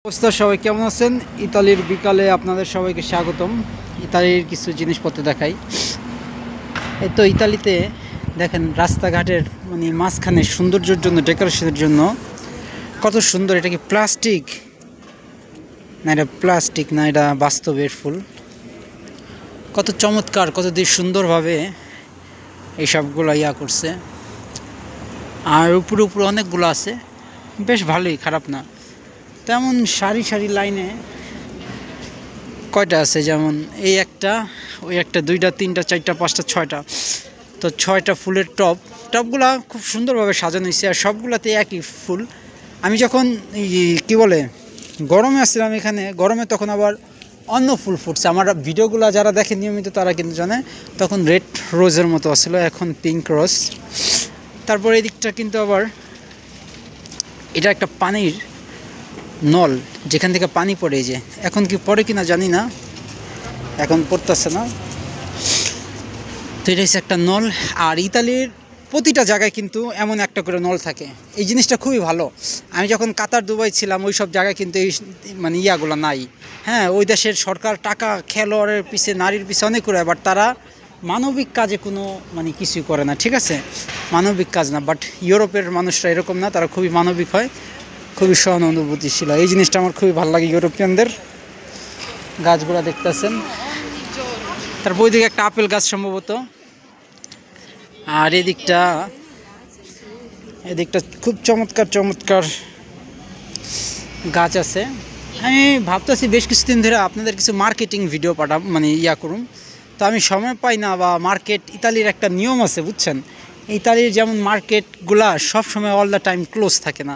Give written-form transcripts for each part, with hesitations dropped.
অবস্থা সবাই কেমন আছেন? ইতালির বিকালে আপনাদের সবাইকে স্বাগতম। ইতালির কিছু জিনিসপত্র দেখাই। এই তো ইতালিতে দেখেন রাস্তাঘাটের মাঝখানে সৌন্দর্যের জন্য, ডেকোরেশনের জন্য কত সুন্দর। এটা কি প্লাস্টিক না? এটা প্লাস্টিক না, এটা বাস্তবের ফুল। কত চমৎকার, কত সুন্দরভাবে এইসবগুলো করছে। আর উপরে উপরে অনেকগুলো আছে, বেশ ভালোই, খারাপ না তেমন। সারি সারি লাইনে কয়টা আছে, যেমন এই একটা, ওই একটা, দুইটা, তিনটা, চারটা, পাঁচটা, ছয়টা। তো ছয়টা ফুলের টবগুলা খুব সুন্দরভাবে সাজানো হয়েছে, আর সবগুলাতে একই ফুল। আমি যখন কি বলে গরমে আসছিলাম এখানে, গরমে তখন আবার অন্য ফুল ফুটছে। আমার ভিডিওগুলো যারা দেখে নিয়মিত তারা কিন্তু জানে, তখন রেড রোজের মতো আসছিল, এখন পিঙ্ক রোজ। তারপর এই দিকটা কিন্তু আবার এটা একটা পানির নল, যেখান থেকে পানি পড়ে, যে এখন কি পড়ে কিনা জানি না, এখন পড়তেছে না। তো এটা হচ্ছে একটা নল। আর ইতালির প্রতিটা জায়গায় কিন্তু এমন একটা করে নল থাকে, এই জিনিসটা খুবই ভালো। আমি যখন কাতার, দুবাই ছিলাম, ওই সব জায়গায় কিন্তু এই ইয়াগুলো নাই। হ্যাঁ, ওই দেশের সরকার টাকা খেলোয়াড়ের পিছে, নারীর পিছে অনেক করে, বাট তারা মানবিক কাজে কোনো কিছুই করে না, ঠিক আছে? মানবিক কাজ না। বাট ইউরোপের মানুষরা এরকম না, তারা খুবই মানবিক হয়, খুবই সহানুভূতিশীল। এই জিনিসটা আমার খুবই ভালো লাগে ইউরোপিয়ানদের। গাছগুলো দেখতেছেন, তারপর ওইদিকে একটা আপেল গাছ সম্ভবত। আর এদিকটা খুব চমৎকার চমৎকার গাছ আছে। আমি ভাবতেছি বেশ কিছুদিন ধরে আপনাদের কিছু মার্কেটিং ভিডিও পাঠাব, করুন। তো আমি সময় পাই না, বা মার্কেট, ইতালির একটা নিয়ম আছে বুঝছেন, ইতালির যেমন মার্কেটগুলা সব সময় অল দ্য টাইম ক্লোজ থাকে না।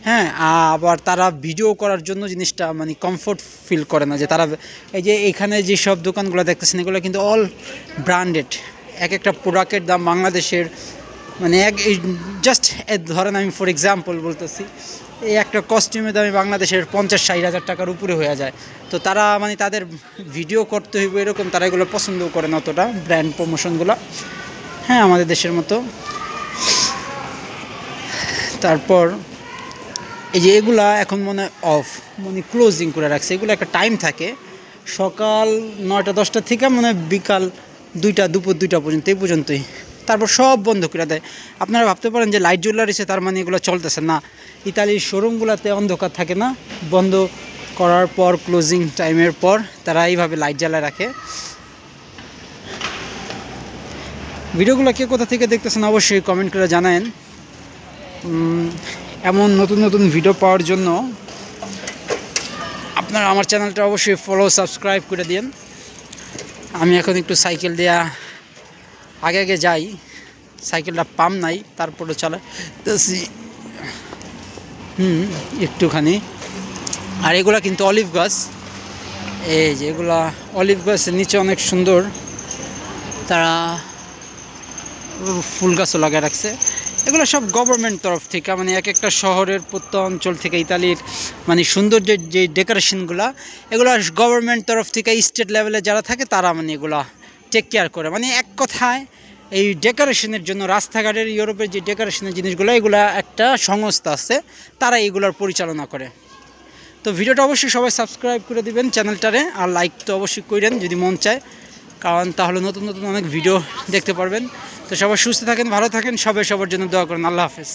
হ্যাঁ, আবার তারা ভিডিও করার জন্য জিনিসটা কমফোর্ট ফিল করে না, যে তারা এই যে এখানে যেসব দোকানগুলো দেখতেছেন, এগুলো কিন্তু অল ব্র্যান্ডেড। এক একটা প্রোডাক্টের দাম বাংলাদেশের জাস্ট ধরেন, আমি ফর এক্সাম্পল বলতেছি, এই একটা কস্টিউমের দামে বাংলাদেশের 50-60 হাজার টাকার উপরে হয়ে যায়। তো তারা তাদের ভিডিও করতে হইব এরকম, তারা এগুলো পছন্দও করে না অতটা, ব্র্যান্ড প্রমোশনগুলো। হ্যাঁ, আমাদের দেশের মতো। তারপর এই যে এগুলা এখন অফ, ক্লোজিং করে রাখছে। এগুলো একটা টাইম থাকে, সকাল 9টা-10টা থেকে বিকাল 2টা, দুপুর 2টা পর্যন্ত, এই পর্যন্তই। তারপর সব বন্ধ করে দেয়। আপনারা ভাবতে পারেন যে লাইট জ্বলা রয়েছে, তার এগুলো চলতেছে না। ইতালির শোরুমগুলোতে অন্ধকার থাকে না, বন্ধ করার পর, ক্লোজিং টাইমের পর তারা এইভাবে লাইট জ্বালায় রাখে। ভিডিওগুলো কে কোথা থেকে দেখতেছেন অবশ্যই কমেন্ট করে জানায়েন। এমন নতুন নতুন ভিডিও পাওয়ার জন্য আপনারা আমার চ্যানেলটা অবশ্যই ফলো, সাবস্ক্রাইব করে দিন। আমি এখন একটু সাইকেল দেয়া আগে যাই, সাইকেলটা পাম্প নাই, তারপরে চালাতেছি একটুখানি। আর এগুলা কিন্তু অলিভ গাছ, এই যে এগুলা অলিভ গাছের নিচে অনেক সুন্দর তারা ফুল গাছও লাগায় রাখছে। এগুলো সব গভর্নমেন্ট তরফ থেকে, এক একটা শহরের প্রত্যন্ত অঞ্চল থেকে ইতালির সৌন্দর্যের যে ডেকোরেশনগুলো, এগুলো গভর্নমেন্ট তরফ থেকে স্টেট লেভেলে যারা থাকে তারা এগুলো টেক কেয়ার করে। এক কথায় এই ডেকোরেশনের জন্য, রাস্তাঘাটের ইউরোপের যে ডেকোরেশনের জিনিসগুলো, এগুলো একটা সংস্থা আছে, তারা এইগুলোর পরিচালনা করে। তো ভিডিওটা অবশ্যই সবাই সাবস্ক্রাইব করে দিবেন চ্যানেলটারে, আর লাইক তো অবশ্যই করেন যদি মন চায়, কারণ তাহলে নতুন নতুন অনেক ভিডিও দেখতে পারবেন। তো সবাই সুস্থ থাকেন, ভালো থাকেন, সবাই সবার জন্য দোয়া করেন। আল্লাহ হাফেজ।